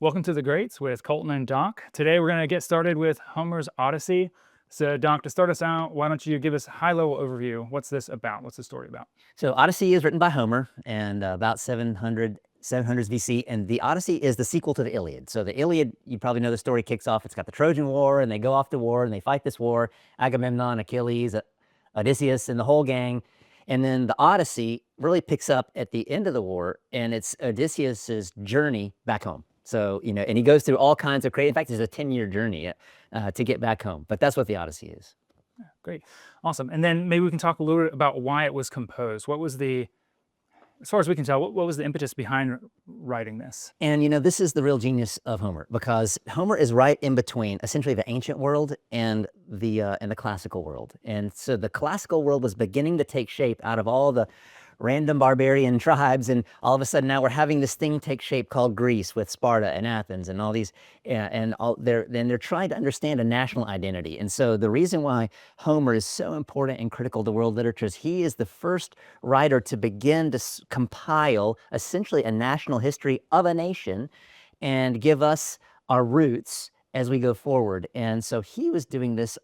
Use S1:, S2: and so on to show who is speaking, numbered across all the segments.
S1: Welcome to the Greats with Colton and Doc. Today we're going to get started with Homer's Odyssey. So Doc, to start us out, why don't you give us a high-level overview? What's this about? What's the story about?
S2: So Odyssey is written by Homer and about 700s BC, and the Odyssey is the sequel to the Iliad. So the Iliad, you probably know the story kicks off. It's got the Trojan War, and they go off to war, and they fight this war. Agamemnon, Achilles, Odysseus, and the whole gang. And then the Odyssey really picks up at the end of the war, and it's Odysseus's journey back home. So, and he goes through all kinds of crazy, in fact, it's a 10-year journey to get back home. But that's what the Odyssey is.
S1: Yeah, great. Awesome. And then maybe we can talk a little bit about why it was composed. What was the, as far as we can tell, what was the impetus behind writing this?
S2: And, this is the real genius of Homer, because Homer is right in between essentially the ancient world and the classical world. And so the classical world was beginning to take shape out of all the random barbarian tribes, and all of a sudden now we're having this thing take shape called Greece with Sparta and Athens and all these, they're trying to understand a national identity. And so the reason why Homer is so important and critical to world literature is he is the first writer to begin to compile essentially a national history of a nation and give us our roots as we go forward. And so he was doing this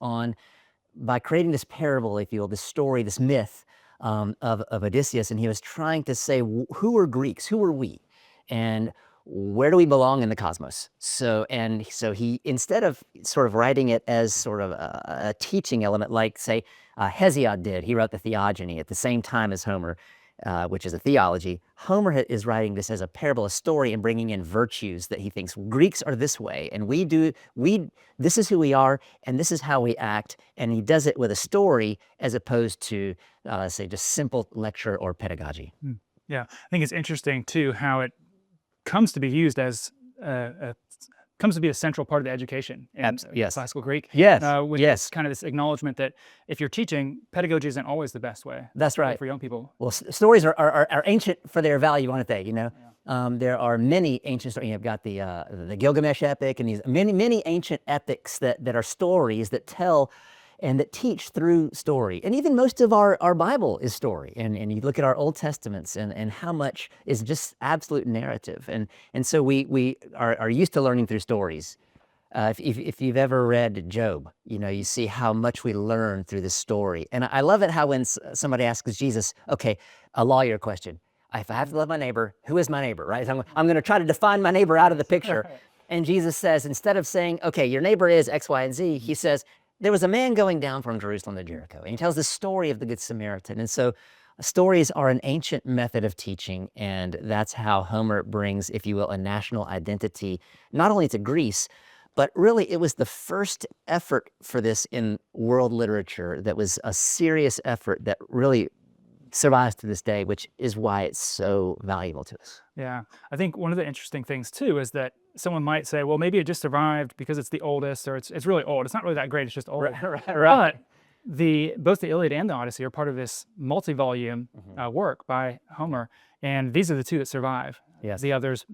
S2: by creating this parable, if you will, this story, this myth of Odysseus, and he was trying to say, who are Greeks? Who are we? And where do we belong in the cosmos? So he, instead of sort of writing it as sort of a teaching element, like, say, Hesiod did, he wrote the Theogony at the same time as Homer, which is a theology. Homer is writing this as a parable, a story, and bringing in virtues that he thinks Greeks are this way, and this is who we are, and this is how we act. And he does it with a story as opposed to, say, just simple lecture or pedagogy.
S1: Yeah, I think it's interesting too how it comes to be used as comes to be a central part of the education in
S2: Yes.
S1: classical Greek.
S2: Yes.
S1: With
S2: Yes.
S1: kind of this acknowledgement that if you're teaching, pedagogy isn't always the best way.
S2: That's right.
S1: For young people.
S2: Well, stories are ancient for their value, aren't they? There are many ancient stories. You've got the Gilgamesh epic, and these many ancient epics that are stories that tell and that teach through story. And even most of our Bible is story. And you look at our Old Testaments and how much is just absolute narrative. And so we are used to learning through stories. If you've ever read Job, you see how much we learn through this story. And I love it how when somebody asks Jesus, okay, a lawyer question, if I have to love my neighbor, who is my neighbor, right? So I'm going to try to define my neighbor out of the picture. And Jesus says, instead of saying, okay, your neighbor is X, Y, and Z, he says, there was a man going down from Jerusalem to Jericho. And he tells the story of the Good Samaritan. And so stories are an ancient method of teaching, and that's how Homer brings, if you will, a national identity, not only to Greece, but really it was the first effort for this in world literature that was a serious effort that really survives to this day, which is why it's so valuable to us.
S1: Yeah, I think one of the interesting things too is that someone might say, well, maybe it just survived because it's the oldest, or it's really old. It's not really that great, it's just old.
S2: Right.
S1: But both the Iliad and the Odyssey are part of this multi-volume work by Homer, and these are the two that survive.
S2: Yes.
S1: The others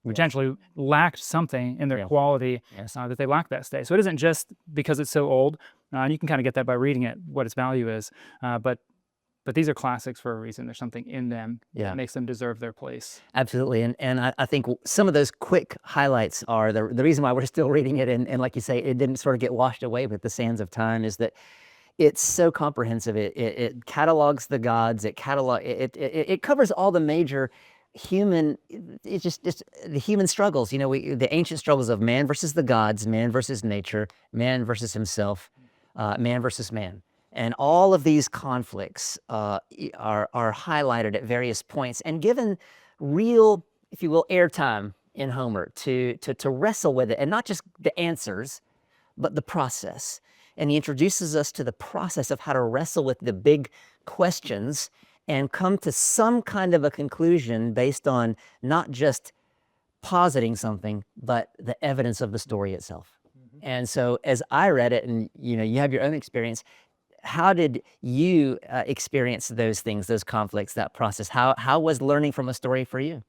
S1: potentially lacked something in their quality that they lacked that stay. So it isn't just because it's so old, and you can kind of get that by reading it, what its value is, but these are classics for a reason. There's something in them that makes them deserve their place.
S2: Absolutely. And I think some of those quick highlights are the reason why we're still reading it. And like you say, it didn't sort of get washed away with the sands of time, is that it's so comprehensive. It catalogs the gods. It covers all the major human, it's just the human struggles. The ancient struggles of man versus the gods, man versus nature, man versus himself, man versus man. And all of these conflicts are highlighted at various points and given real, if you will, airtime in Homer to wrestle with it, and not just the answers, but the process. And he introduces us to the process of how to wrestle with the big questions and come to some kind of a conclusion based on not just positing something, but the evidence of the story itself. And so as I read it, and you have your own experience, how did you experience those things, those conflicts, that process? How was learning from a story for you?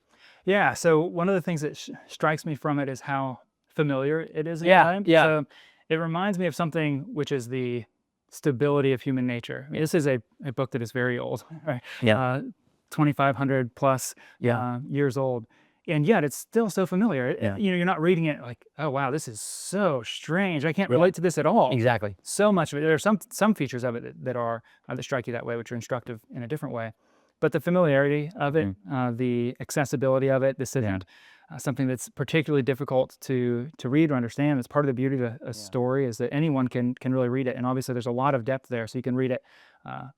S1: Yeah, so one of the things that strikes me from it is how familiar it is in time. So it reminds me of something which is the stability of human nature. I mean, this is a book that is very old, right? 2,500 plus years old. and yet it's still so familiar.
S2: Yeah.
S1: You're not reading it like, oh wow, this is so strange. I can't relate to this at all.
S2: Exactly.
S1: So much of it. There are some features of it that strike you that way, which are instructive in a different way. But the familiarity of it, the accessibility of it, this isn't something that's particularly difficult to read or understand. It's part of the beauty of a story is that anyone can really read it. And obviously there's a lot of depth there, so you can read it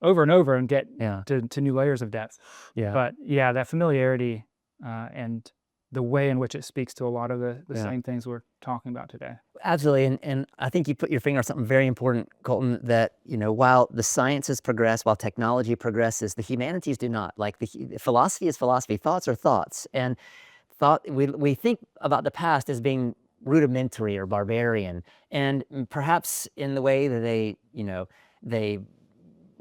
S1: over and over and get to new layers of depth. But that familiarity and the way in which it speaks to a lot of the same things we're talking about today.
S2: Absolutely, and I think you put your finger on something very important, Colton, that, while the sciences progress, while technology progresses, the humanities do not. Like philosophy is philosophy, thoughts are thoughts, and we think about the past as being rudimentary or barbarian, and perhaps in the way that they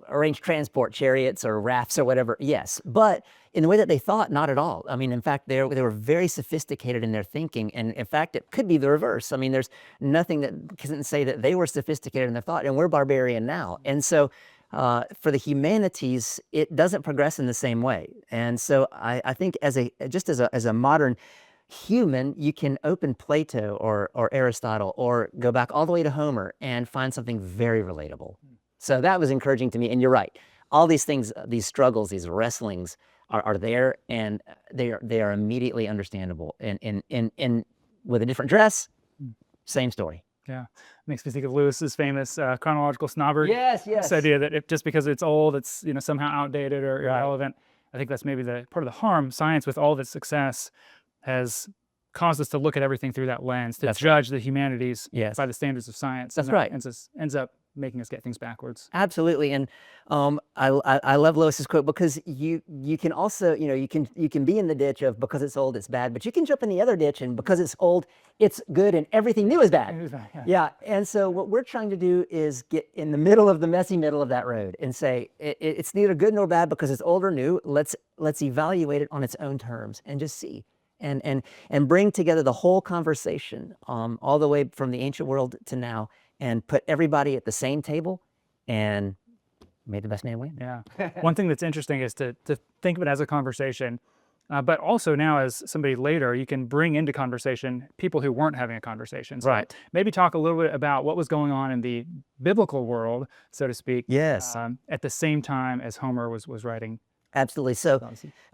S2: arrange transport, chariots or rafts or whatever, yes. But in the way that they thought, not at all. I mean, in fact, they were very sophisticated in their thinking. And in fact, it could be the reverse. I mean, there's nothing that can say that they were sophisticated in their thought and we're barbarian now. And so for the humanities, it doesn't progress in the same way. And so I think as a modern human, you can open Plato or Aristotle or go back all the way to Homer and find something very relatable. So that was encouraging to me. And you're right. All these things, these struggles, these wrestlings are there, and they are immediately understandable. And with a different dress, same story.
S1: Yeah, makes me think of Lewis's famous chronological snobbery.
S2: Yes.
S1: This idea that just because it's old, it's somehow outdated or irrelevant. I think that's maybe part of the harm. Science, with all of its success, has caused us to look at everything through that lens, to judge the humanities by the standards of science.
S2: That's right.
S1: And ends up making us get things backwards.
S2: Absolutely. And I love Lewis's quote, because you can also, you can be in the ditch of because it's old, it's bad, but you can jump in the other ditch and because it's old, it's good and everything new is bad. Yeah. And so what we're trying to do is get in the middle of the messy middle of that road and say it's neither good nor bad because it's old or new. Let's evaluate it on its own terms and just see. And bring together the whole conversation all the way from the ancient world to now, and put everybody at the same table, and may the best man win.
S1: Yeah. One thing that's interesting is to think of it as a conversation, but also now as somebody later, you can bring into conversation people who weren't having a conversation. So
S2: right.
S1: Maybe talk a little bit about what was going on in the biblical world, so to speak.
S2: Yes.
S1: At the same time as Homer was writing.
S2: Absolutely. So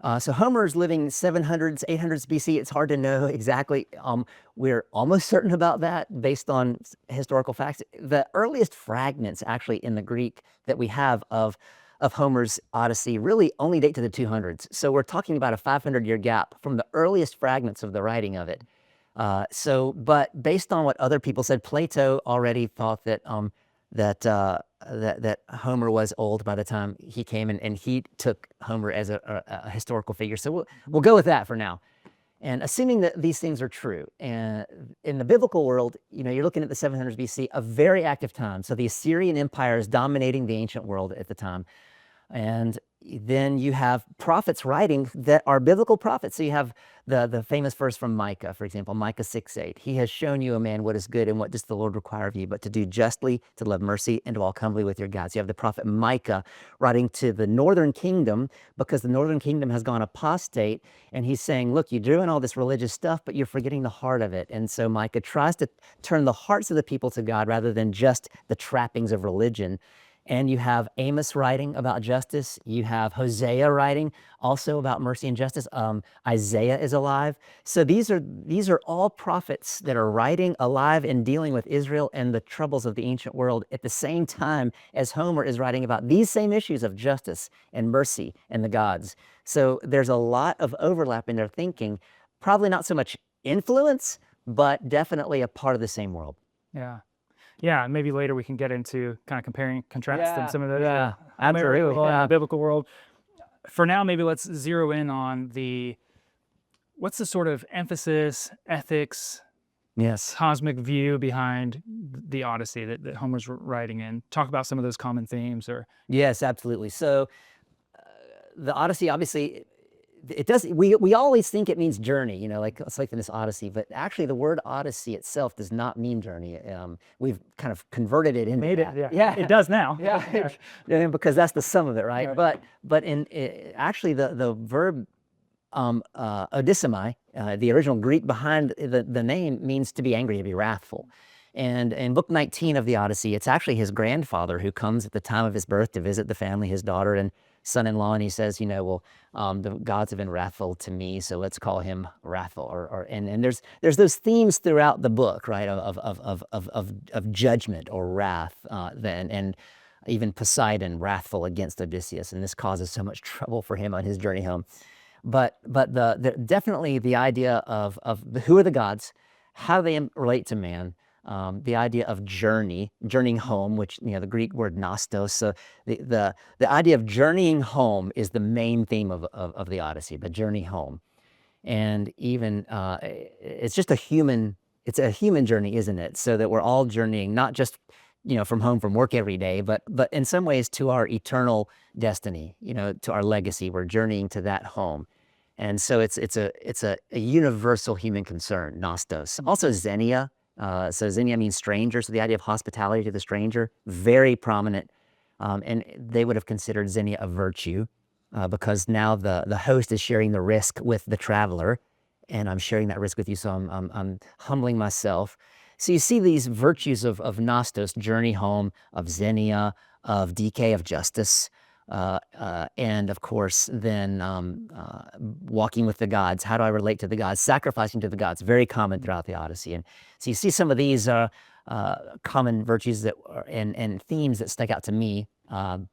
S2: Homer's living 700s, 800s BC. It's hard to know exactly. We're almost certain about that based on historical facts. The earliest fragments actually in the Greek that we have of Homer's Odyssey really only date to the 200s. So we're talking about a 500-year gap from the earliest fragments of the writing of it. But based on what other people said, Plato already thought that that Homer was old by the time he came, and he took Homer as a historical figure. So we'll go with that for now. And assuming that these things are true, and in the biblical world, you're looking at the 700s BC, a very active time. So the Assyrian Empire is dominating the ancient world at the time. And then you have prophets writing that are biblical prophets. So you have the famous verse from Micah, for example, Micah 6:8. He has shown you, a man, what is good and what does the Lord require of you, but to do justly, to love mercy, and to walk humbly with your God. So you have the prophet Micah writing to the northern kingdom, because the northern kingdom has gone apostate, and he's saying, look, you're doing all this religious stuff, but you're forgetting the heart of it. And so Micah tries to turn the hearts of the people to God rather than just the trappings of religion. And you have Amos writing about justice. You have Hosea writing also about mercy and justice. Isaiah is alive. So these are all prophets that are writing alive and dealing with Israel and the troubles of the ancient world at the same time as Homer is writing about these same issues of justice and mercy and the gods. So there's a lot of overlap in their thinking. Probably not so much influence, but definitely a part of the same world.
S1: Yeah. Yeah, maybe later we can get into kind of comparing, contrasting some of the
S2: absolutely.
S1: Biblical world. For now, maybe let's zero in on what's the sort of emphasis, ethics, cosmic view behind the Odyssey that Homer's writing in. Talk about some of those common themes.
S2: Yes, absolutely. So the Odyssey, obviously, it does. We always think it means journey, like it's like in this Odyssey, but actually the word Odyssey itself does not mean journey. We've kind of converted it into that.
S1: Yeah, it does now.
S2: Because that's the sum of it, right? But in actually the verb odyssemai, The original Greek behind the name means to be angry, to be wrathful. And in book 19 of the Odyssey, it's actually his grandfather who comes at the time of his birth to visit the family, his daughter and son-in-law, and he says, well, the gods have been wrathful to me, so let's call him wrathful. And there's those themes throughout the book, right, of judgment or wrath, and even Poseidon wrathful against Odysseus, and this causes so much trouble for him on his journey home. But definitely the idea of who are the gods, how they relate to man, the idea of journeying home, which the Greek word nostos. So the idea of journeying home is the main theme of the Odyssey, the journey home, and even it's just a human journey, isn't it? So that we're all journeying, not just from home from work every day, but in some ways to our eternal destiny, to our legacy. We're journeying to that home. And so it's a universal human concern, nostos. Also xenia. So xenia means stranger. So the idea of hospitality to the stranger, very prominent. And they would have considered xenia a virtue because now the host is sharing the risk with the traveler, and I'm sharing that risk with you. So I'm humbling myself. So you see these virtues of nostos, journey home, of xenia, of decay, of justice, and of course then walking with the gods. How do I relate to the gods? Sacrificing to the gods, very common throughout the Odyssey. And so you see some of these common virtues and themes that stuck out to me.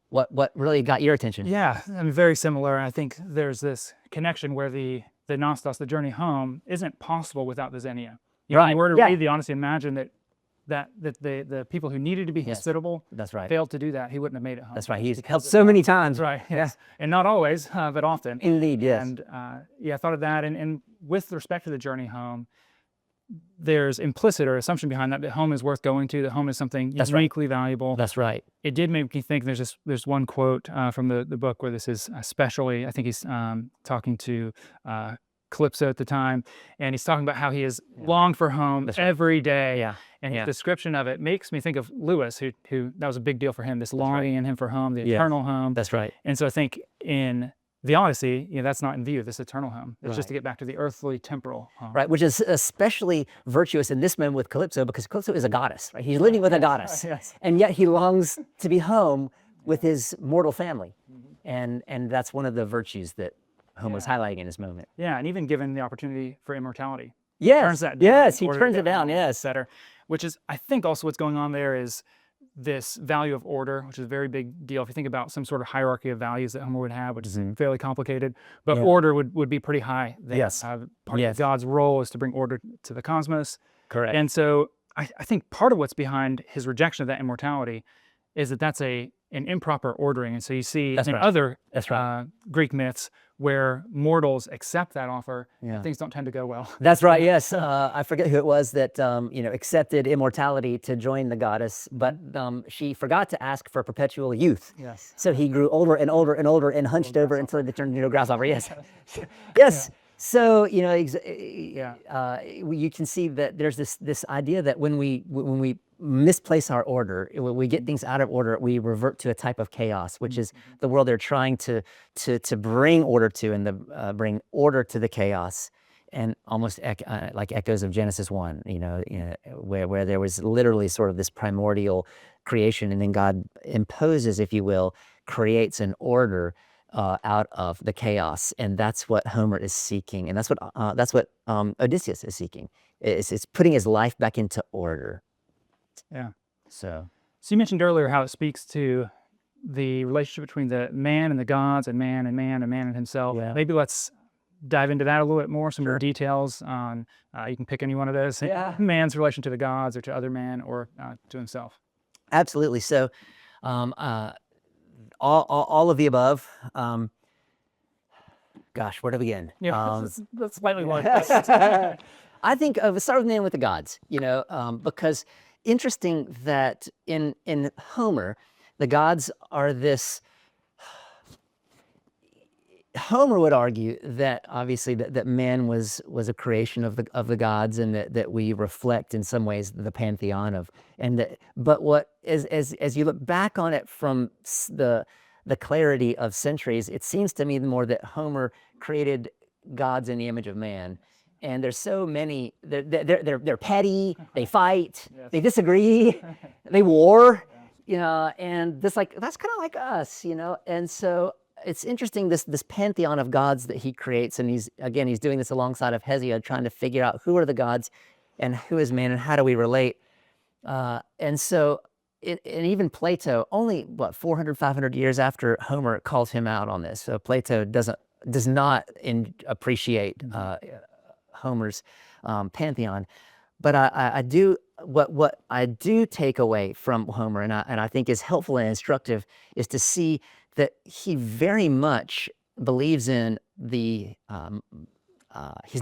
S2: What really got your attention?
S1: Yeah, I mean, very similar. I think there's this connection where the nostos, the journey home, isn't possible without the xenia. If you were to read the Odyssey, imagine that the people who needed to be hospitable,
S2: that's right,
S1: failed to do that. He wouldn't have made it home.
S2: That's right. He's helped so many times.
S1: Right. Yes. Yeah. And not always, but often.
S2: Indeed. Yes.
S1: And I thought of that. And with respect to the journey home, there's implicit or assumption behind that home is worth going to. That home is something uniquely valuable.
S2: That's right.
S1: It did make me think. There's one quote from the book where this is especially. I think he's talking to Calypso at the time, and he's talking about how he has longed for home every day.
S2: Yeah.
S1: And his description of it makes me think of Lewis, who that was a big deal for him. This longing in him for home, the eternal home.
S2: That's right.
S1: And so I think in the Odyssey, that's not in view, this eternal home. It's just to get back to the earthly, temporal home.
S2: Right, which is especially virtuous in this moment with Calypso, because Calypso is a goddess, right? He's living with a goddess.
S1: Yes.
S2: And yet he longs to be home with his mortal family. And that's one of the virtues that Homer's highlighting in this moment.
S1: Yeah, and even given the opportunity for immortality.
S2: Yes,
S1: turns that down,
S2: yes, he turns it down, yes.
S1: Better, which is, I think also what's going on there is this value of order, which is a very big deal. If you think about some sort of hierarchy of values that Homer would have, which is fairly complicated, but order would be pretty high there.
S2: Yes.
S1: Part of God's role is to bring order to the cosmos.
S2: Correct.
S1: And so I think part of what's behind his rejection of that immortality is that that's an improper ordering. And so you see other Greek myths where mortals accept that offer, things don't tend to go well.
S2: That's right, yes. I forget who it was that accepted immortality to join the goddess, but she forgot to ask for perpetual youth.
S1: Yes.
S2: So he grew older and older and older and hunched over until he turned into a grasshopper. Yes. Yes. So you can see that there's this idea that when we misplace our order, when we get things out of order, we revert to a type of chaos, which is the world they're trying to bring order to, and bring order to the chaos, and almost like echoes of Genesis 1, where there was literally sort of this primordial creation, and then God imposes, if you will, creates an order out of the chaos, and that's what Homer is seeking, and that's what Odysseus is seeking. It's putting his life back into order.
S1: Yeah.
S2: So
S1: you mentioned earlier how it speaks to the relationship between the man and the gods, and man and himself.
S2: Yeah.
S1: Maybe let's dive into that a little bit more, some more details on, you can pick any one of those, man's relation to the gods or to other man or to himself.
S2: Absolutely. So all of the above. Gosh, where to begin?
S1: Yeah, that's slightly like
S2: I think let's start with man with the gods, because interesting that in Homer, the gods are this. Homer would argue that obviously that man was a creation of the gods, and that we reflect in some ways the pantheon of, but what as you look back on it from the clarity of centuries, it seems to me more that Homer created gods in the image of man, and there's so many. They're petty. They fight. They disagree. They war. And that's kind of like us. And so it's interesting, this pantheon of gods that he creates, and he's doing this alongside of Hesiod, trying to figure out who are the gods and who is man and how do we relate. And so, and even Plato, only 400, 500 years after Homer, calls him out on this. So Plato does not appreciate Homer's pantheon. But I do, what I do take away from Homer, and I think is helpful and instructive, is to see that he very much believes in he's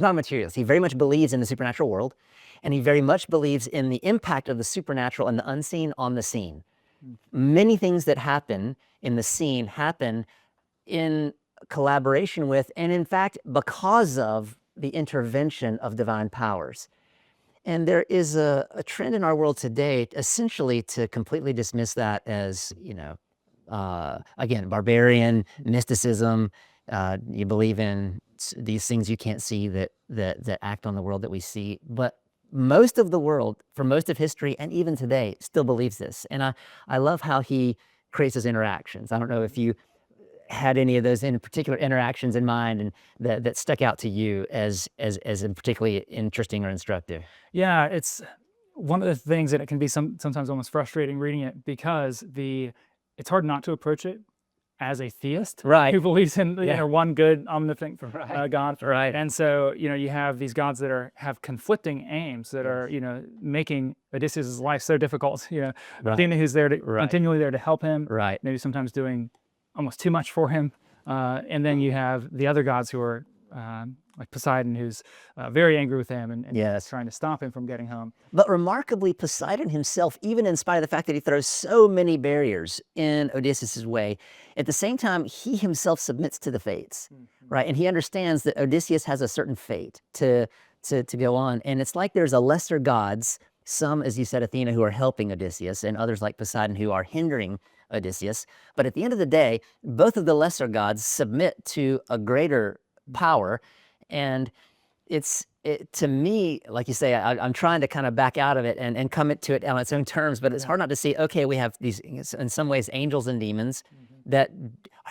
S2: not a materialist. He very much believes in the supernatural world, and he very much believes in the impact of the supernatural and the unseen on the scene. Many things that happen in the scene happen in collaboration with, and in fact, because of the intervention of divine powers. And there is a trend in our world today, essentially, to completely dismiss that as, again, barbarian mysticism. You believe in these things you can't see that act on the world that we see. But most of the world, for most of history, and even today, still believes this. And I love how he creates those interactions. I don't know if you had any of those in particular interactions in mind and that stuck out to you as particularly interesting or instructive.
S1: Yeah, it's one of the things that it can be sometimes almost frustrating reading it, because it's hard not to approach it as a theist,
S2: right,
S1: who believes in one good omnipotent God.
S2: Right.
S1: And so you have these gods that have conflicting aims that are making Odysseus' life so difficult. Athena, who's there to continually there to help him, maybe sometimes doing almost too much for him, and then you have the other gods who are like Poseidon, who's very angry with him and trying to stop him from getting home.
S2: But remarkably, Poseidon himself, even in spite of the fact that he throws so many barriers in Odysseus' way, at the same time, he himself submits to the fates, right? And he understands that Odysseus has a certain fate to go on. And it's like there's a lesser gods, some, as you said, Athena, who are helping Odysseus, and others like Poseidon who are hindering Odysseus. But at the end of the day, both of the lesser gods submit to a greater power. And to me, like you say, I'm trying to kind of back out of it and come to it on its own terms, but it's hard not to see, okay, we have these, in some ways, angels and demons that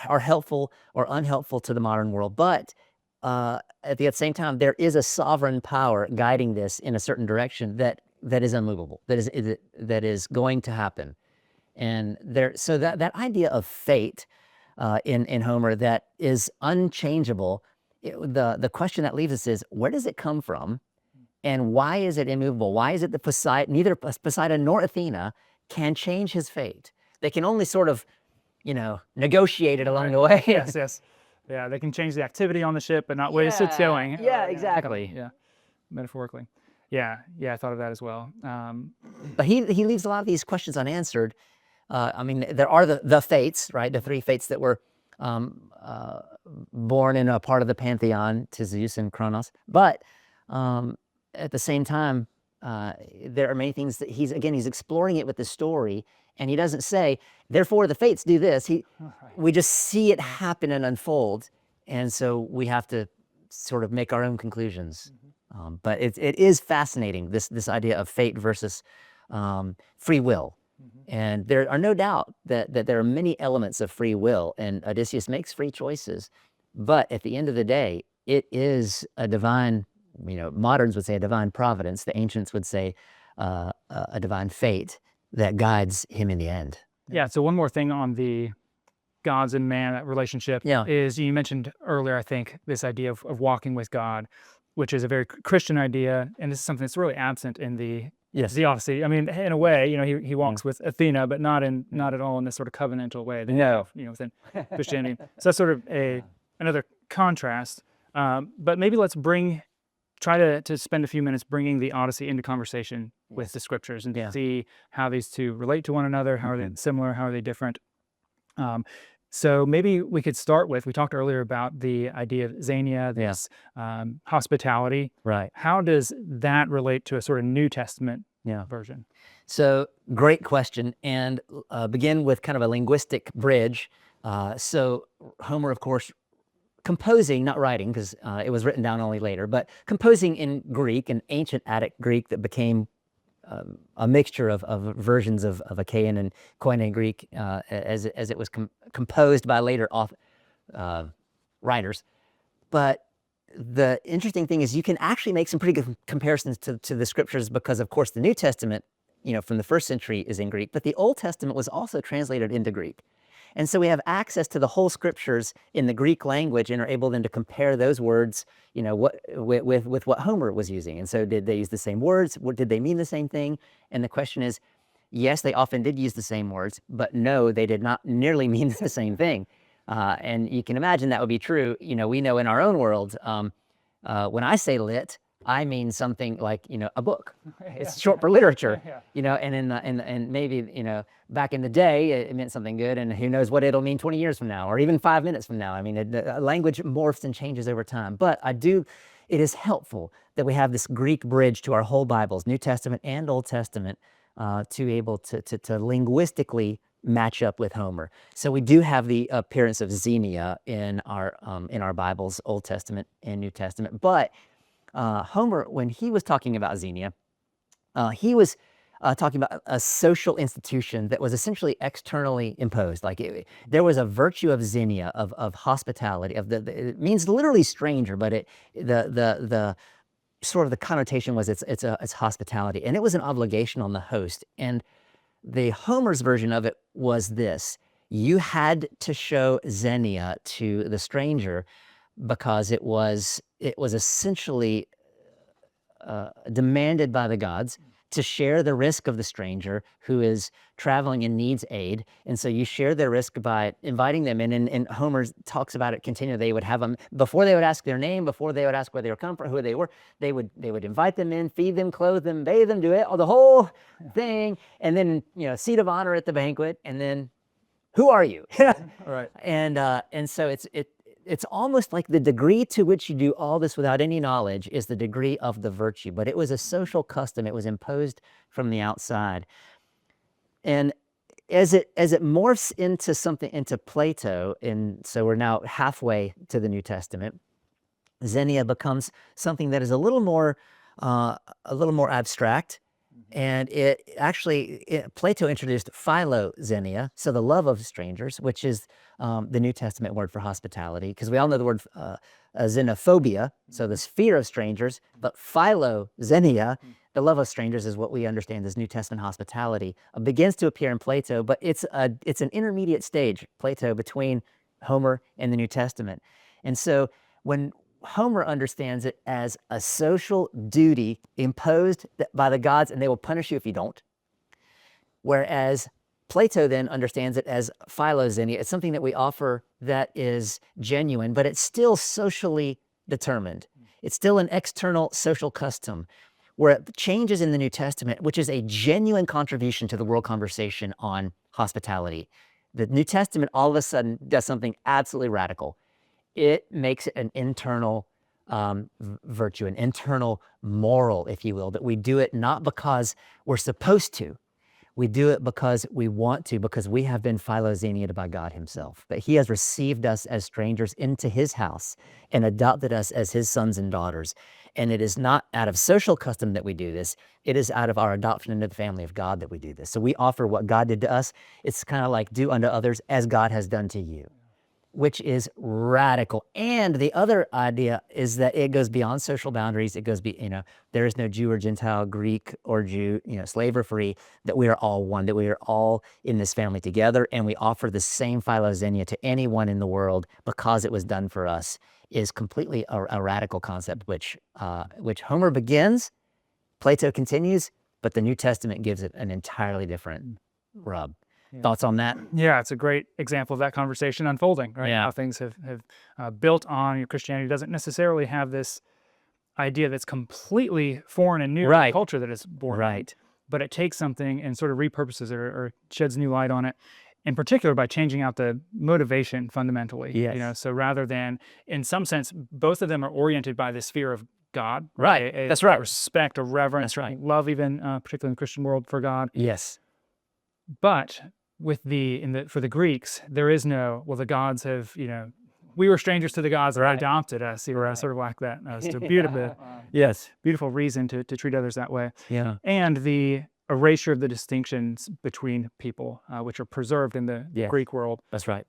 S2: are helpful or unhelpful to the modern world. But at the same time, there is a sovereign power guiding this in a certain direction that is unmovable, that is going to happen. And so that idea of fate in Homer that is unchangeable, the question that leaves us is, where does it come from, and why is it immovable? Why is it that neither Poseidon nor Athena can change his fate? They can only sort of, negotiate it along the way.
S1: Yes. Yeah, they can change the activity on the ship, but not where it's going.
S2: Yeah, exactly.
S1: Yeah, metaphorically. Yeah, I thought of that as well.
S2: But he leaves a lot of these questions unanswered. I mean, there are the fates, right? The three fates that were born in a part of the pantheon, to Zeus and Kronos. But at the same time, there are many things that he's exploring it with the story, and he doesn't say, therefore the fates do this. We just see it happen and unfold, and so we have to sort of make our own conclusions. But it is fascinating, this idea of fate versus free will. And there are no doubt that there are many elements of free will, and Odysseus makes free choices. But at the end of the day, it is a divine, moderns would say a divine providence. The ancients would say a divine fate that guides him in the end.
S1: Yeah, so one more thing on the gods and man, that relationship, is you mentioned earlier, I think, this idea of walking with God, which is a very Christian idea, and this is something that's really absent in the Odyssey. I mean, in a way, he walks with Athena, but not at all in this sort of covenantal way that you have, within Christianity. So that's sort of another contrast. But maybe let's try to spend a few minutes bringing the Odyssey into conversation with the scriptures and see how these two relate to one another. How are they similar? How are they different? So maybe we could start with, we talked earlier about the idea of Xenia, this hospitality.
S2: Right.
S1: How does that relate to a sort of New Testament version?
S2: So great question, and begin with kind of a linguistic bridge. So Homer, of course, composing, not writing, because it was written down only later, but composing in Greek, an ancient Attic Greek that became a mixture of versions of Achaean and Koine Greek as it was composed by later writers. But the interesting thing is you can actually make some pretty good comparisons to the scriptures because, of course, the New Testament, from the first century is in Greek, but the Old Testament was also translated into Greek. And so we have access to the whole scriptures in the Greek language and are able then to compare those words, with what Homer was using. And so did they use the same words? Did they mean the same thing? And the question is, yes, they often did use the same words, but no, they did not nearly mean the same thing. And you can imagine that would be true. We know in our own world, when I say lit, I mean something like, a book. It's short for literature, and maybe, back in the day, it meant something good, and who knows what it'll mean 20 years from now, or even 5 minutes from now. I mean, language morphs and changes over time. But it is helpful that we have this Greek bridge to our whole Bibles, New Testament and Old Testament, to be able to linguistically match up with Homer. So we do have the appearance of Xenia in our Bibles, Old Testament and New Testament. But Homer, when he was talking about Xenia, he was talking about a social institution that was essentially externally imposed. Like there was a virtue of Xenia, of hospitality. It means literally stranger, but the sort of the connotation was it's hospitality, and it was an obligation on the host. And the Homer's version of it was this: you had to show Xenia to the stranger because it was essentially demanded by the gods to share the risk of the stranger who is traveling and needs aid. And so you share their risk by inviting them in. And Homer talks about it continually. They would have them, before they would ask their name, before they would ask where they were come from, who they were, they would invite them in, feed them, clothe them, bathe them, do it, the whole thing. And then, seat of honor at the banquet. And then, who are you?
S1: Right.
S2: And so it's almost like the degree to which you do all this without any knowledge is the degree of the virtue. But it was a social custom. It was imposed from the outside. And as it morphs into Plato, and so we're now halfway to the New Testament, Xenia becomes something that is a little more abstract. And Plato introduced philoxenia, so the love of strangers, which is the New Testament word for hospitality, because we all know the word xenophobia, so this fear of strangers, but philoxenia, the love of strangers, is what we understand as New Testament hospitality, begins to appear in Plato, but it's an intermediate stage, Plato, between Homer and the New Testament. And so when Homer understands it as a social duty imposed by the gods, and they will punish you if you don't. Whereas Plato then understands it as philoxenia. It's something that we offer that is genuine, but it's still socially determined. It's still an external social custom, where it changes in the New Testament, which is a genuine contribution to the world conversation on hospitality. The New Testament all of a sudden does something absolutely radical. It makes it an internal virtue, an internal moral, if you will, that we do it not because we're supposed to. We do it because we want to, because we have been philoxeniated by God himself, that he has received us as strangers into his house and adopted us as his sons and daughters. And it is not out of social custom that we do this. It is out of our adoption into the family of God that we do this. So we offer what God did to us. It's kind of like do unto others as God has done to you, which is radical. And the other idea is that it goes beyond social boundaries. It goes there is no Jew or Gentile, Greek or Jew, slave or free, that we are all one, that we are all in this family together, and we offer the same philoxenia to anyone in the world because it was done for us, is completely a radical concept, which Homer begins, Plato continues, but the New Testament gives it an entirely different rub. Yeah. Thoughts on that?
S1: Yeah, it's a great example of that conversation unfolding, right?
S2: Yeah.
S1: How things have built on. Christianity doesn't necessarily have this idea that's completely foreign and new to the culture that it's born in, but it takes something and sort of repurposes it or sheds new light on it, in particular by changing out the motivation fundamentally.
S2: Yes.
S1: So rather than, in some sense, both of them are oriented by this fear of God.
S2: Right. That's right.
S1: Respect, a reverence, love, even particularly in the Christian world, for God.
S2: Yes.
S1: But with for the Greeks, there is no, well, the gods have, we were strangers to the gods that adopted us. You were sort of like that. It's a beautiful,
S2: Yes.
S1: beautiful reason to treat others that way.
S2: Yeah.
S1: And the erasure of the distinctions between people, which are preserved in the Greek world.
S2: That's right.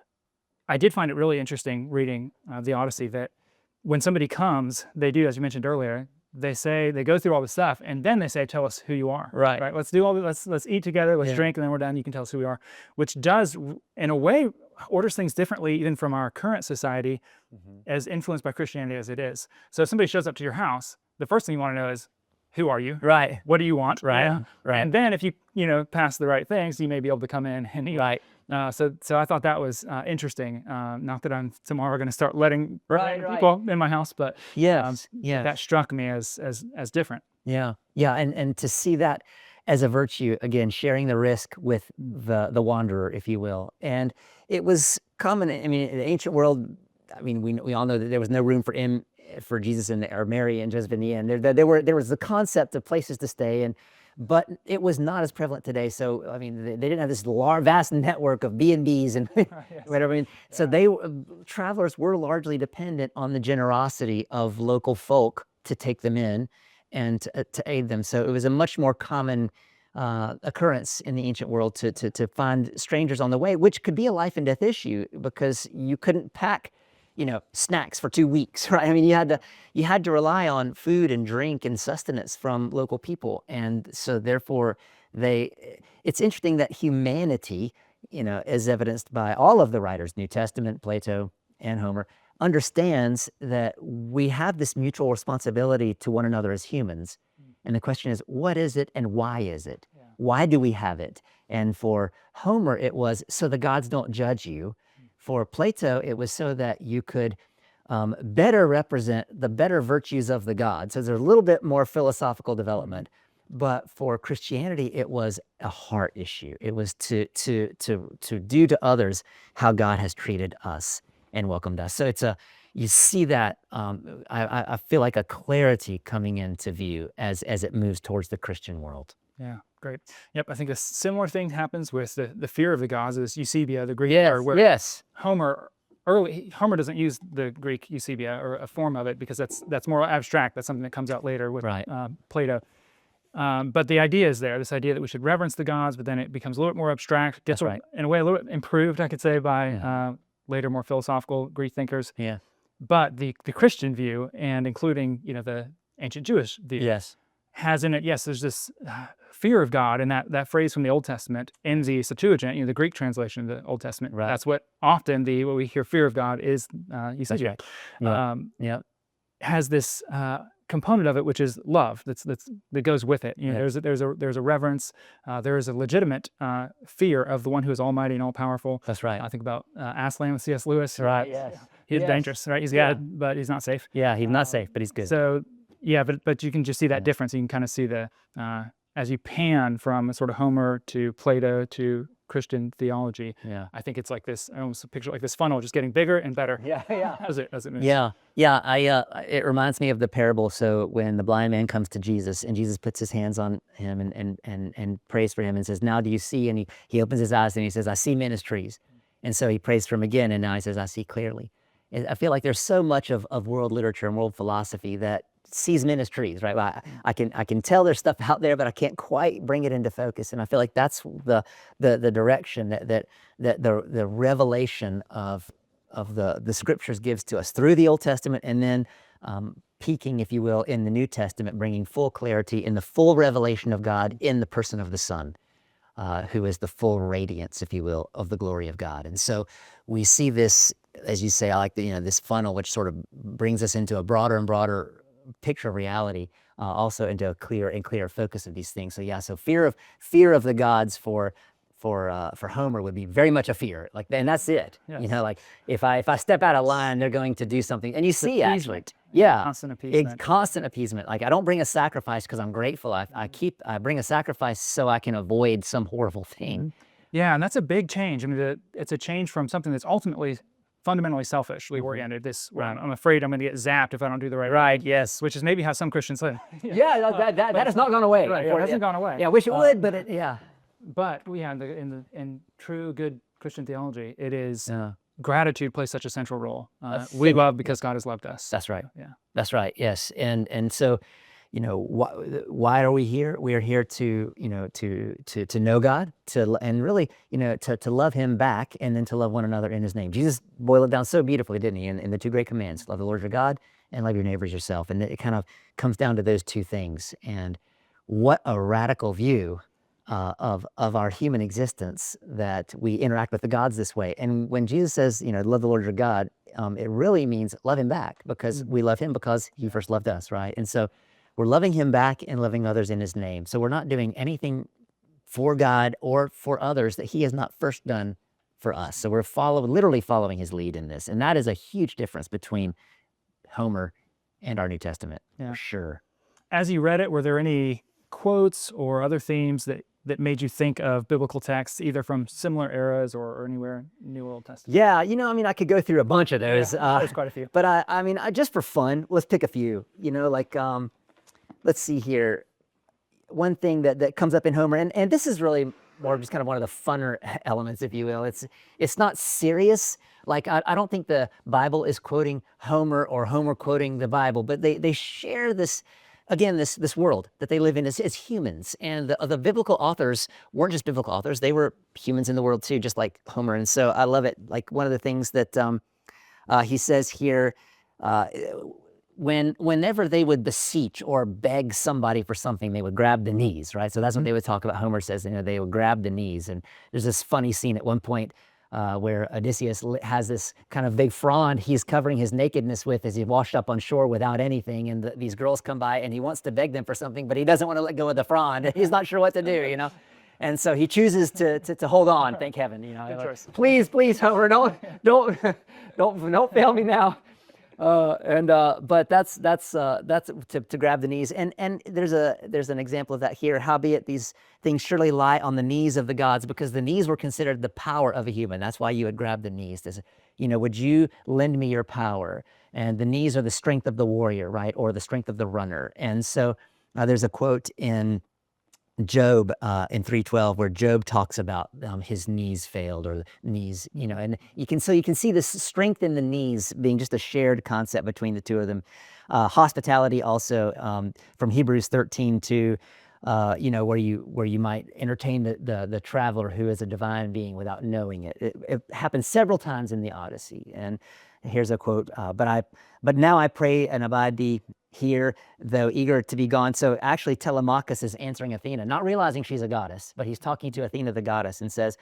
S1: I did find it really interesting reading the Odyssey that when somebody comes, they do, as you mentioned earlier, they go through all the stuff, and then they say, "Tell us who you are."
S2: Right.
S1: Right. Let's do all. Let's eat together. Let's drink, and then we're done. You can tell us who we are, which does, in a way, orders things differently even from our current society, as influenced by Christianity as it is. So if somebody shows up to your house, the first thing you want to know is, who are you?
S2: Right.
S1: What do you want?
S2: Right. Right.
S1: And then if you pass the right things, you may be able to come in and eat.
S2: Right.
S1: So I thought that was interesting. Not that I'm tomorrow going to start letting
S2: Right.
S1: people in my house, but
S2: Yes.
S1: that struck me as different.
S2: Yeah. Yeah. And to see that as a virtue, again, sharing the risk with the wanderer, if you will. And it was common. I mean, in the ancient world, I mean, we all know that there was no room for Jesus or Mary and Joseph in the end. There was the concept of places to stay, but it was not as prevalent today. So I mean, they didn't have this vast network of B&Bs and whatever. I mean, so travelers were largely dependent on the generosity of local folk to take them in and to aid them. So it was a much more common occurrence in the ancient world to find strangers on the way, which could be a life and death issue because you couldn't pack snacks for 2 weeks, right? I mean, you had to rely on food and drink and sustenance from local people. And so therefore it's interesting that humanity, as evidenced by all of the writers, New Testament, Plato and Homer, understands that we have this mutual responsibility to one another as humans. And the question is, what is it and why is it?
S1: Yeah.
S2: Why do we have it? And for Homer, it was so the gods don't judge you. For Plato, it was so that you could better represent the better virtues of the gods. So there's a little bit more philosophical development. But for Christianity, it was a heart issue. It was to do to others how God has treated us and welcomed us. So you see that I feel like a clarity coming into view as it moves towards the Christian world.
S1: Yeah, great. Yep, I think a similar thing happens with the fear of the gods is Eusebia, the Greek.
S2: Yes.
S1: Homer doesn't use the Greek Eusebia or a form of it because that's more abstract. That's something that comes out later with Plato. But the idea is there, this idea that we should reverence the gods, but then it becomes a little bit more abstract, gets in a way a little bit improved, I could say, by later more philosophical Greek thinkers.
S2: Yeah.
S1: But the Christian view, and including the ancient Jewish view, has in it, there's this fear of God, and that phrase from the Old Testament in the Septuagint, the Greek translation of the Old Testament.
S2: Right.
S1: That's what often what we hear fear of God is. Eusebia. Has this component of it, which is love that goes with it. There's a reverence. There is a legitimate fear of the one who is almighty and all powerful.
S2: That's right.
S1: I think about Aslan with C.S. Lewis.
S2: Right. Yes.
S1: He's dangerous, right? He's good, but he's not safe.
S2: Yeah, he's not safe, but he's good.
S1: So but you can just see that difference. You can kind of see as you pan from sort of Homer to Plato to Christian theology.
S2: Yeah.
S1: I think it's like this, almost a picture like this funnel just getting bigger and better.
S2: Yeah.
S1: As it moves.
S2: Yeah. It reminds me of the parable. So when the blind man comes to Jesus and Jesus puts his hands on him and prays for him and says, "Now do you see?" And he opens his eyes and he says, "I see men as trees." And so he prays for him again, and now he says, "I see clearly." And I feel like there's so much of world literature and world philosophy that sees men as trees, right? Well, I can tell there's stuff out there, but I can't quite bring it into focus. And I feel like that's the direction that the revelation of the scriptures gives to us through the Old Testament, and then peaking, if you will, in the New Testament, bringing full clarity in the full revelation of God in the person of the Son, who is the full radiance, if you will, of the glory of God. And so we see this, as you say, I like this funnel, which sort of brings us into a broader and broader picture of reality, also into a clearer and clearer focus of these things. So fear of the gods for Homer would be very much a fear, and that's it.
S1: Yes.
S2: Like if I step out of line, they're going to do something, and you see actually,
S1: constant appeasement.
S2: It's constant appeasement. Like I don't bring a sacrifice because I'm grateful. I bring a sacrifice so I can avoid some horrible thing.
S1: Yeah, and that's a big change. I mean, it's a change from something that's ultimately fundamentally selfishly oriented. I'm afraid I'm going to get zapped if I don't do the right.
S2: Yes.
S1: Which is maybe how some Christians live.
S2: That has not gone away.
S1: Right. It hasn't gone away.
S2: Yeah, I wish it would, but
S1: But in true good Christian theology, it is gratitude plays such a central role. We love because God has loved us.
S2: That's right.
S1: Yeah.
S2: That's right. Yes. And so, why are we here? We are here to, to know God, and really, to love Him back, and then to love one another in His name. Jesus boiled it down so beautifully, didn't He? In the two great commands: love the Lord your God and love your neighbors yourself. And it kind of comes down to those two things. And what a radical view of our human existence, that we interact with the gods this way. And when Jesus says, love the Lord your God, it really means love Him back, because we love Him because He first loved us, right? And so we're loving Him back and loving others in His name. So we're not doing anything for God or for others that He has not first done for us. So we're literally following His lead in this. And that is a huge difference between Homer and our New Testament, for sure.
S1: As you read it, were there any quotes or other themes that made you think of biblical texts, either from similar eras or anywhere in New or Old Testament?
S2: Yeah, I could go through a bunch of those.
S1: There's quite a few.
S2: But I just for fun, let's pick a few. Let's see here. One thing that comes up in Homer, and this is really more just kind of one of the funner elements, if you will. It's not serious. Like, I don't think the Bible is quoting Homer or Homer quoting the Bible, but they share this, again, this world that they live in as humans. And the biblical authors weren't just biblical authors. They were humans in the world too, just like Homer. And so I love it. Like, one of the things that he says here, whenever they would beseech or beg somebody for something, they would grab the knees, right? So that's what they would talk about. Homer says, they would grab the knees. And there's this funny scene at one point where Odysseus has this kind of big frond he's covering his nakedness with as he washed up on shore without anything. And these girls come by and he wants to beg them for something, but he doesn't want to let go of the frond. He's not sure what to do, And so he chooses to hold on, thank heaven, like, please, Homer, don't fail me now. But that's to grab the knees, and there's an example of that here. Howbeit these things surely lie on the knees of the gods, because the knees were considered the power of a human. That's why you would grab the knees. Would you lend me your power? And the knees are the strength of the warrior, right, or the strength of the runner. And so there's a quote in Job in 3:12 where Job talks about his knees failed, or knees, and you can see this strength in the knees being just a shared concept between the two of them. Hospitality also, from Hebrews 13:2, where you might entertain the traveler who is a divine being without knowing it. It happens several times in the Odyssey. And here's a quote: but now I pray and abide thee here, though eager to be gone. So actually Telemachus is answering Athena, not realizing she's a goddess, but he's talking to Athena the goddess, and says,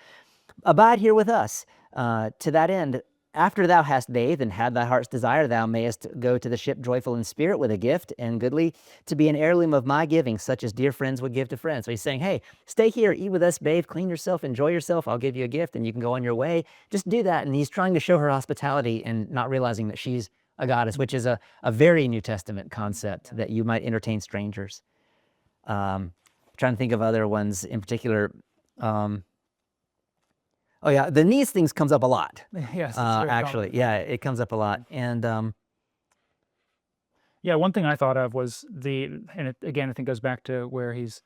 S2: abide here with us, to that end, after thou hast bathed and had thy heart's desire, thou mayest go to the ship joyful in spirit, with a gift and goodly, to be an heirloom of my giving, such as dear friends would give to friends. So he's saying, hey, stay here, eat with us, bathe, clean yourself, enjoy yourself. I'll give you a gift and you can go on your way. Just do that. And he's trying to show her hospitality and not realizing that she's a goddess, which is a very New Testament concept, that you might entertain strangers. Trying to think of other ones in particular. Oh yeah, the knees things comes up a lot.
S1: Yes,
S2: actually, yeah, it comes up a lot. And
S1: one thing I thought of was again, I think goes back to where he's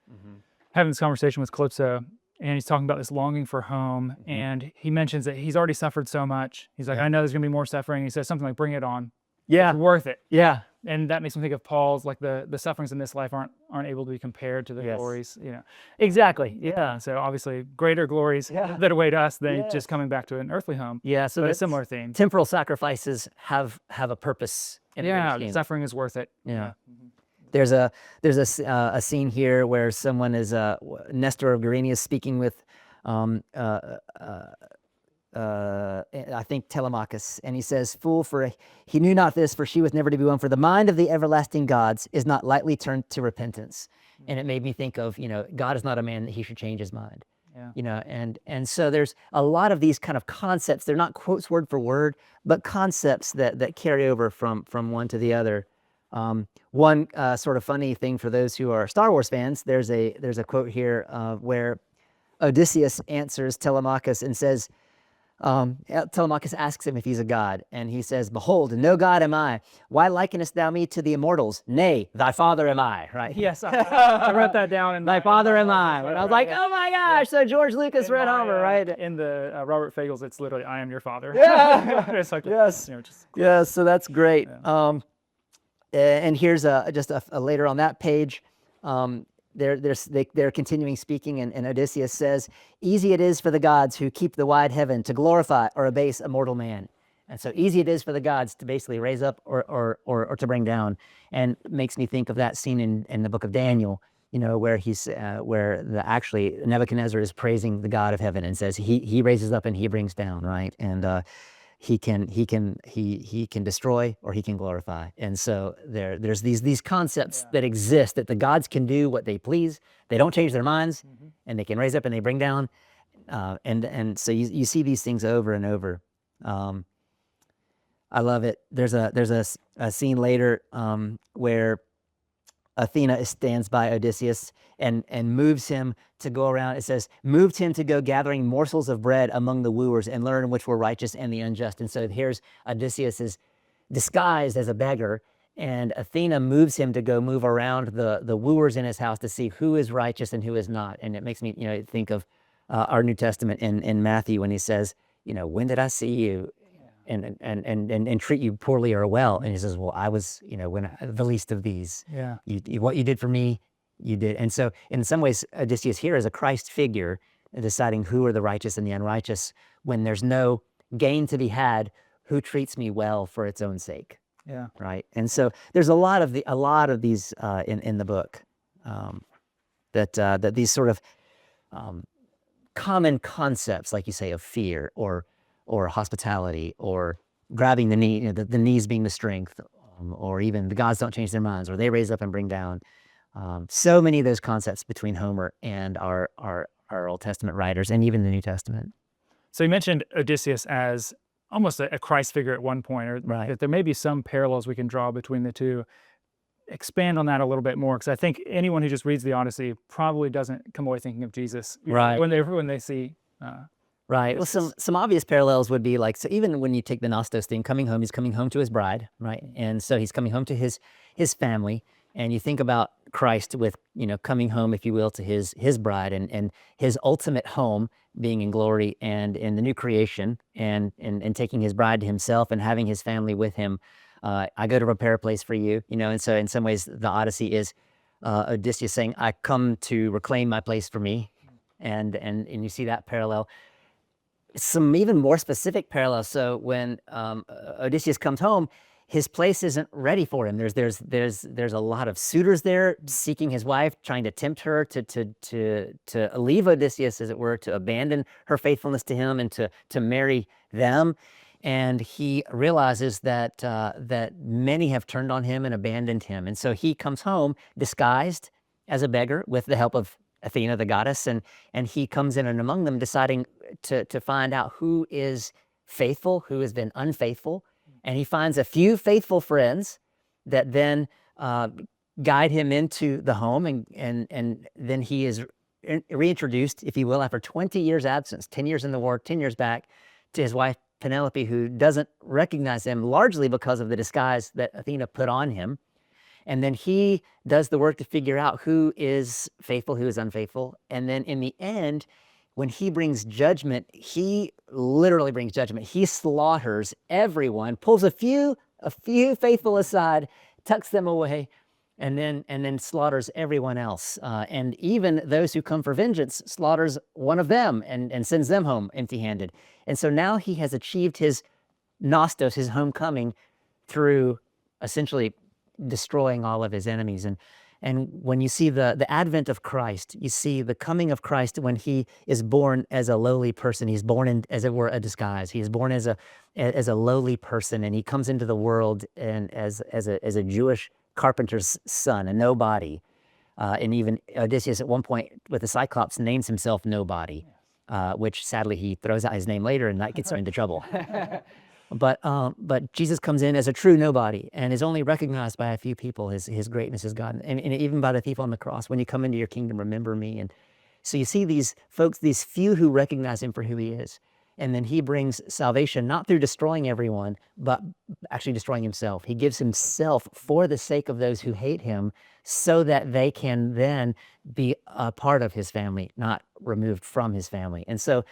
S1: having this conversation with Calypso, and he's talking about this longing for home, and he mentions that he's already suffered so much. He's like, I know there's gonna be more suffering. He says something like, bring it on.
S2: Yeah.
S1: It's worth it.
S2: Yeah.
S1: And that makes me think of Paul's, like the sufferings in this life aren't able to be compared to the glories,
S2: Exactly. Yeah.
S1: So obviously greater glories that await us than just coming back to an earthly home.
S2: Yeah. So
S1: but a similar theme.
S2: Temporal sacrifices have a purpose.
S1: Suffering is worth it.
S2: Yeah. There's a scene here where someone is Nestor of Gerenia is speaking with I think Telemachus, and he says, fool, for he knew not this, for she was never to be won, for the mind of the everlasting gods is not lightly turned to repentance. And it made me think of, God is not a man that he should change his mind. Yeah. And so there's a lot of these kind of concepts. They're not quotes word for word, but concepts that carry over from one to the other. One sort of funny thing for those who are Star Wars fans, there's a quote here where Odysseus answers Telemachus and says, Telemachus asks him if he's a god, and he says, "Behold, no god am I. Why likenest thou me to the immortals? Nay, thy father am I." Right?
S1: Yes, I wrote that down. In
S2: Thy father am I. And I was like, "Oh my gosh!" So George Lucas read Homer, right?
S1: In the Robert Fagel's, it's literally, "I am your father."
S2: Yeah.
S1: It's like,
S2: Yes.
S1: just
S2: Yeah. So that's great.
S1: Yeah.
S2: And here's just a later on that page. They're continuing speaking, and Odysseus says, "Easy it is for the gods who keep the wide heaven to glorify or abase a mortal man." And so easy it is for the gods to basically raise up or to bring down. And makes me think of that scene in the book of Daniel, where actually Nebuchadnezzar is praising the God of heaven and says he raises up and he brings down, right? And he can destroy or he can glorify. And so there's these concepts that exist, that the gods can do what they please. They don't change their minds, and they can raise up and they bring down. And so you see these things over and over. I love it. There's a scene later where Athena stands by Odysseus and moves him to go around. It says, "Moved him to go gathering morsels of bread among the wooers and learn which were righteous and the unjust." And so here's Odysseus is disguised as a beggar, and Athena moves him to go move around the wooers in his house to see who is righteous and who is not. And it makes me think of our New Testament in Matthew when he says, "When did I see you and treat you poorly or well?" And he says, "Well, I was, the least of these.
S1: Yeah.
S2: What you did for me, you did." And so in some ways, Odysseus here is a Christ figure deciding who are the righteous and the unrighteous when there's no gain to be had. Who treats me well for its own sake?
S1: Yeah.
S2: Right. And so there's a lot of these in the book, that these sort of common concepts, like you say, of fear or hospitality or grabbing the knee, the knees being the strength, or even the gods don't change their minds, or they raise up and bring down. So many of those concepts between Homer and our Old Testament writers, and even the New Testament.
S1: So you mentioned Odysseus as almost a Christ figure at one point, or
S2: Right.
S1: that there may be some parallels we can draw between the two. Expand on that a little bit more, because I think anyone who just reads the Odyssey probably doesn't come away thinking of Jesus,
S2: Right.
S1: when they see.
S2: Right. Well, some obvious parallels would be like, so even when you take the Nostos thing, coming home, he's coming home to his bride, right? And so he's coming home to his family. And you think about Christ with, coming home, if you will, to his bride and his ultimate home being in glory and in the new creation, and taking his bride to himself and having his family with him. "I go to prepare a place for you," and so in some ways the Odyssey is Odysseus saying, "I come to reclaim my place for me," and you see that parallel. Some even more specific parallels. So when Odysseus comes home, his place isn't ready for him. There's a lot of suitors there seeking his wife, trying to tempt her to leave Odysseus, as it were, to abandon her faithfulness to him and to marry them. And he realizes that many have turned on him and abandoned him. And so he comes home disguised as a beggar with the help of Athena, the goddess, and he comes in and among them, deciding to find out who is faithful, who has been unfaithful. And he finds a few faithful friends that then guide him into the home, and then he is reintroduced, if you will, after 20 years absence, 10 years in the war, 10 years back, to his wife Penelope, who doesn't recognize him, largely because of the disguise that Athena put on him. And then he does the work to figure out who is faithful, who is unfaithful. And then in the end, when he brings judgment, he literally brings judgment. He slaughters everyone, pulls a few faithful aside, tucks them away, and then slaughters everyone else. And even those who come for vengeance, slaughters one of them and sends them home empty-handed. And so now he has achieved his Nostos, his homecoming, through essentially destroying all of his enemies. And when you see the advent of Christ, you see the coming of Christ when he is born as a lowly person. He's born in, as it were, a disguise. He is born as a lowly person, and he comes into the world and as a Jewish carpenter's son, a nobody. And even Odysseus at one point with the Cyclops names himself Nobody, which sadly he throws out his name later, and that gets him into trouble. But Jesus comes in as a true nobody and is only recognized by a few people, his greatness as God, and even by the thief on the cross. "When you come into your kingdom, remember me." And so you see these folks, these few who recognize him for who he is. And then he brings salvation, not through destroying everyone, but actually destroying himself. He gives himself for the sake of those who hate him, so that they can then be a part of his family, not removed from his family. And so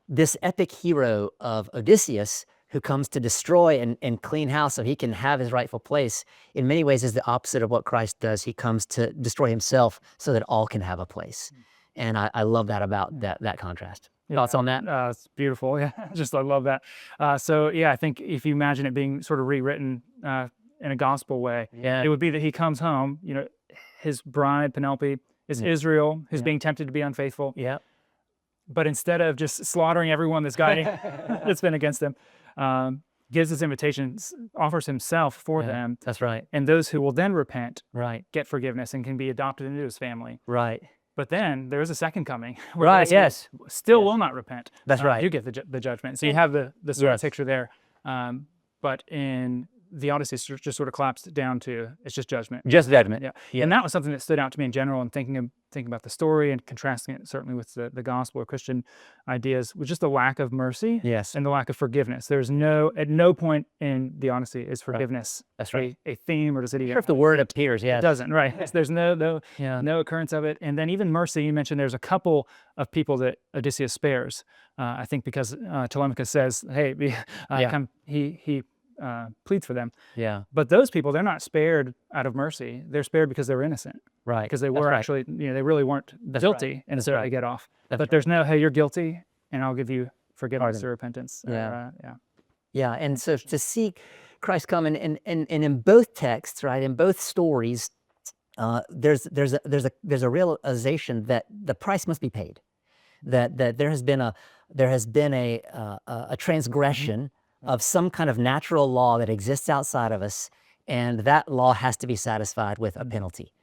S2: this epic hero of Odysseus, who comes to destroy and clean house so he can have his rightful place, in many ways is the opposite of what Christ does. He comes to destroy himself so that all can have a place. And I love that about that contrast. Thoughts on that?
S1: It's beautiful. Yeah, I love that. So yeah, I think if you imagine it being sort of rewritten in a gospel way, it would be that he comes home, his bride, Penelope, is Israel, who's being tempted to be unfaithful.
S2: Yeah.
S1: But instead of just slaughtering everyone that's been against them, gives his invitations, offers himself for them.
S2: That's right.
S1: And those who will then repent,
S2: Right.
S1: get forgiveness and can be adopted into his family.
S2: Right.
S1: But then there is a second coming. Where
S2: Right. Yes.
S1: Still will not repent.
S2: That's right.
S1: You get the judgment. So you have the sort of picture there. But in the Odyssey, it's just sort of collapsed down to it's just judgment.
S2: Just judgment.
S1: Yeah. And that was something that stood out to me in general, and thinking about the story and contrasting it certainly with the gospel or Christian ideas, was just the lack of mercy.
S2: Yes.
S1: And the lack of forgiveness. There's at no point in the Odyssey is forgiveness
S2: That's right.
S1: a theme, or does it even?
S2: Sure, if the word appears, yes.
S1: It doesn't, right? There's no occurrence of it. And then even mercy, you mentioned there's a couple of people that Odysseus spares. I think because Telemachus says, "Hey, come." He pleads for them.
S2: Yeah.
S1: But those people, they're not spared out of mercy. They're spared because they were innocent.
S2: Right.
S1: Because they were actually, they really weren't guilty,
S2: right.
S1: and so they get off.
S2: That's
S1: but there's no, hey, you're guilty, and I'll give you forgiveness or repentance.
S2: Yeah.
S1: Yeah.
S2: Yeah. And so to see Christ come and in both texts, right, in both stories, there's a realization that the price must be paid, that there has been a transgression of some kind of natural law that exists outside of us, and that law has to be satisfied with a penalty,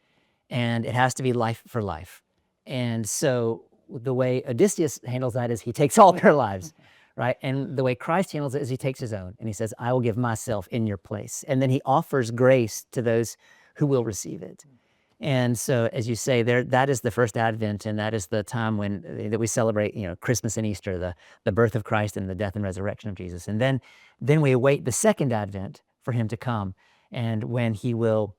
S2: and it has to be life for life. And so the way Odysseus handles that is he takes all their lives, right? And the way Christ handles it is he takes his own, and he says, I will give myself in your place. And then he offers grace to those who will receive it. And so, as you say, that is the first Advent, and that is the time that we celebrate, Christmas and Easter, the birth of Christ and the death and resurrection of Jesus. And then we await the second Advent for him to come, and when he will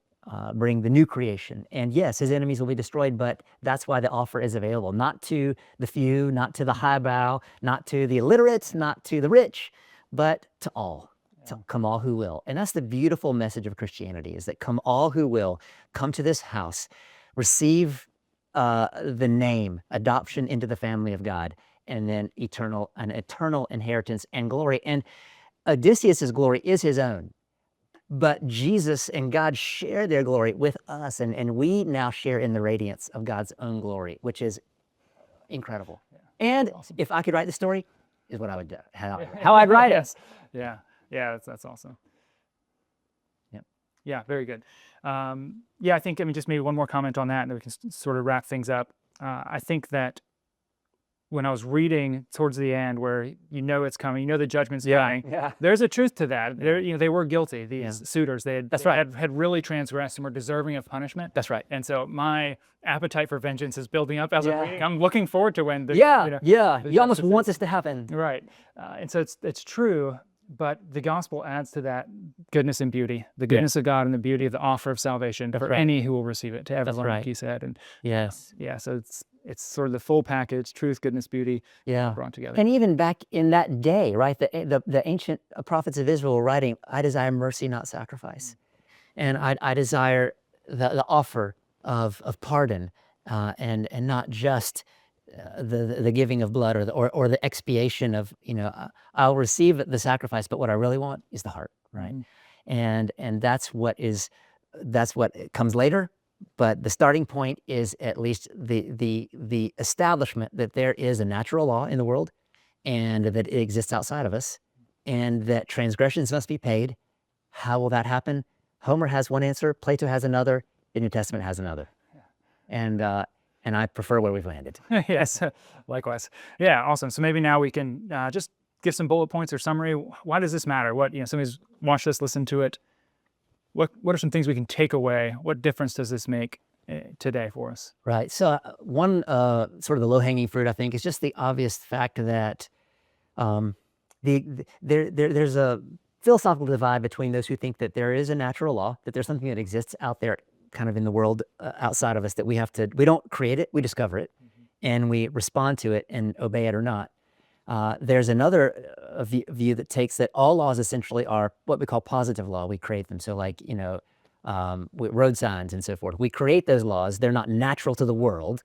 S2: bring the new creation. And yes, his enemies will be destroyed, but that's why the offer is available, not to the few, not to the highbrow, not to the illiterate, not to the rich, but to all. To come all who will. And that's the beautiful message of Christianity, is that come all who will, come to this house, receive the name, adoption into the family of God, and then an eternal inheritance and glory. And Odysseus's glory is his own, but Jesus and God share their glory with us, and we now share in the radiance of God's own glory, which is incredible. And if I could write the story, is what I would do, how I'd write it.
S1: Yeah. Yeah, that's awesome.
S2: Yep.
S1: Yeah, very good. I think, just maybe one more comment on that, and then we can sort of wrap things up. I think that when I was reading towards the end, where it's coming, the judgment's coming, there's a truth to that. They were guilty, these suitors. They had really transgressed and were deserving of punishment.
S2: That's right.
S1: And so my appetite for vengeance is building up as I'm reading. I'm looking forward to when
S2: you almost want this to happen.
S1: Right. And so it's true. But the gospel adds to that goodness and beauty, the goodness of God and the beauty of the offer of salvation for any who will receive it, to everyone, like he said. And so it's sort of the full package: truth, goodness, beauty, brought together.
S2: And even back in that day, right, the ancient prophets of Israel were writing, I desire mercy, not sacrifice. And I desire the offer of pardon, and not just the giving of blood or the expiation of, I'll receive the sacrifice, but what I really want is the heart, right? And that's what comes later, but the starting point is at least the establishment that there is a natural law in the world, and that it exists outside of us, and that transgressions must be paid. How will that happen? Homer has one answer, Plato has another, the New Testament has another. And I prefer where we've landed.
S1: Yes, likewise. Yeah, awesome. So maybe now we can just give some bullet points or summary. Why does this matter? What, somebody's watched this, listened to it. What are some things we can take away? What difference does this make today for us?
S2: Right. So one sort of the low-hanging fruit, I think, is just the obvious fact that There's a philosophical divide between those who think that there is a natural law, that there's something that exists out there kind of in the world outside of us, that we don't create it, we discover it, and we respond to it and obey it or not. There's another view that takes that all laws essentially are what we call positive law. We create them. So like, road signs and so forth. We create those laws. They're not natural to the world.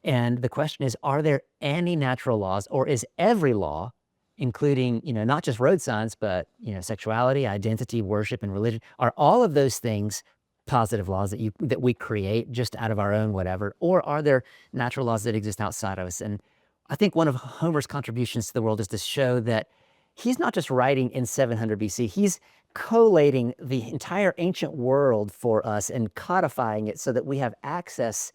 S2: And the question is, are there any natural laws, or is every law, including, not just road signs, but, sexuality, identity, worship, and religion, are all of those things positive laws that we create just out of our own whatever, or are there natural laws that exist outside of us? And I think one of Homer's contributions to the world is to show that he's not just writing in 700 BC, he's collating the entire ancient world for us and codifying it so that we have access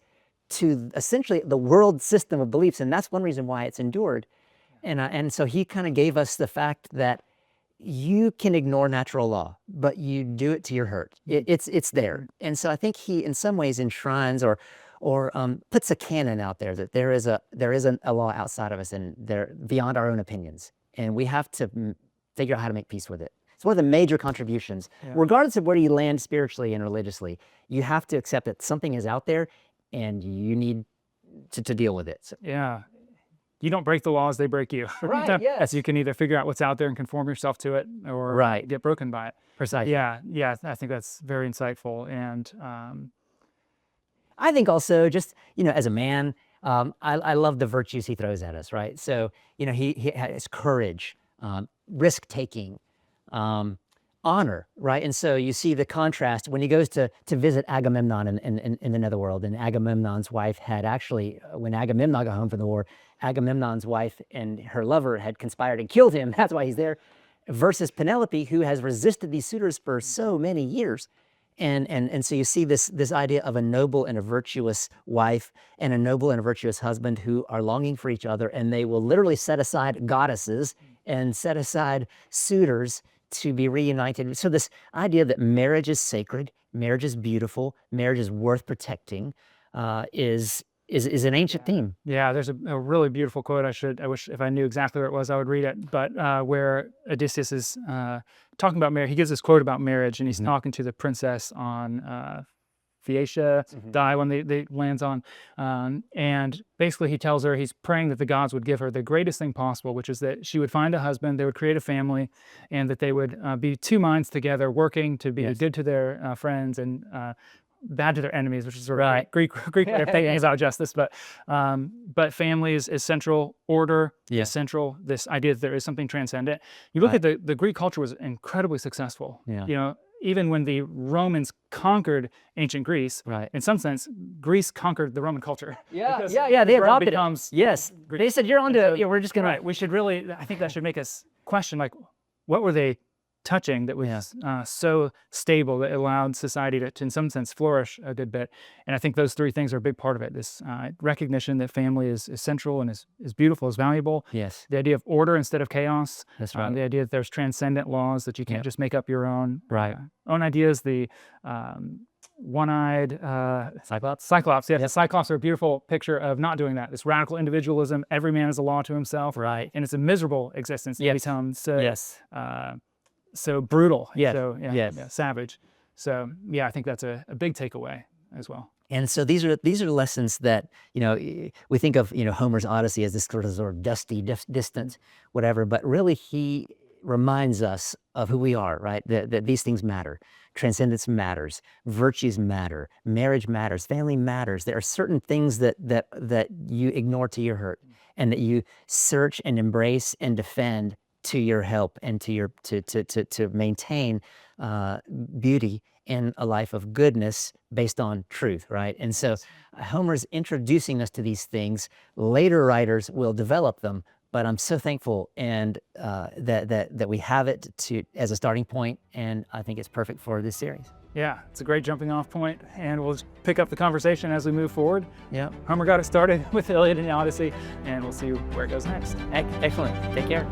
S2: to essentially the world system of beliefs. And that's one reason why it's endured. And so he kind of gave us the fact that you can ignore natural law, but you do it to your hurt. It's there. And so I think he, in some ways, enshrines or puts a canon out there that there is a law outside of us, and they're beyond our own opinions. And we have to figure out how to make peace with it. It's one of the major contributions. Yeah. Regardless of where you land spiritually and religiously, you have to accept that something is out there and you need to deal with it. So.
S1: Yeah. You don't break the laws, they break you.
S2: Right, yes.
S1: So you can either figure out what's out there and conform yourself to it, or get broken by it.
S2: Precisely.
S1: Yeah, I think that's very insightful. And
S2: I think also just, as a man, I love the virtues he throws at us, right? So, he has courage, risk-taking, honor, right? And so you see the contrast when he goes to visit Agamemnon in the netherworld. And Agamemnon's wife had actually, when Agamemnon got home from the war, Agamemnon's wife and her lover had conspired and killed him. That's why he's there. Versus Penelope, who has resisted these suitors for so many years. And so you see this idea of a noble and a virtuous wife and a noble and a virtuous husband who are longing for each other, and they will literally set aside goddesses and set aside suitors to be reunited. So this idea that marriage is sacred, marriage is beautiful, marriage is worth protecting, is an ancient theme.
S1: Yeah, there's a really beautiful quote. I wish if I knew exactly where it was, I would read it. But where Odysseus is talking about marriage, he gives this quote about marriage, and he's talking to the princess on Phaeacia, the one they lands on, and basically he tells her he's praying that the gods would give her the greatest thing possible, which is that she would find a husband, they would create a family, and that they would be two minds together, working to be good to their friends and bad to their enemies, which is sort of Greek way of thinking about justice. But family is central, order is central. This idea that there is something transcendent. You look at the Greek culture was incredibly successful. Yeah. Even when the Romans conquered ancient Greece, in some sense, Greece conquered the Roman culture.
S2: They adopted it. Yes,
S1: Greek.
S2: They said, you're on to, we're just going to.
S1: We should really, I think that should make us question, like, what were they touching that was so stable that allowed society to, in some sense, flourish a good bit? And I think those three things are a big part of it. This recognition that family is central and is beautiful, is valuable.
S2: Yes.
S1: The idea of order instead of chaos.
S2: That's right.
S1: The idea that there's transcendent laws, that you can't just make up your own.
S2: Own
S1: ideas. The one-eyed
S2: Cyclops.
S1: Cyclops. The Cyclops are a beautiful picture of not doing that. This radical individualism. Every man is a law to himself.
S2: Right.
S1: And it's a miserable existence. It becomes so brutal.
S2: So
S1: savage. So I think that's a big takeaway as well.
S2: And so these are lessons that, we think of, Homer's Odyssey as this sort of dusty, distant, whatever, but really he reminds us of who we are, right? That these things matter. Transcendence matters. Virtues matter. Marriage matters. Family matters. There are certain things that you ignore to your hurt, and that you search and embrace and defend to your help, and to maintain beauty in a life of goodness based on truth, right? And so Homer's introducing us to these things. Later writers will develop them, but I'm so thankful and that we have it as a starting point, and I think it's perfect for this series.
S1: Yeah, it's a great jumping off point, and we'll just pick up the conversation as we move forward.
S2: Yeah.
S1: Homer got it started with the Iliad and the Odyssey, and we'll see where it goes next.
S2: Excellent. Take care.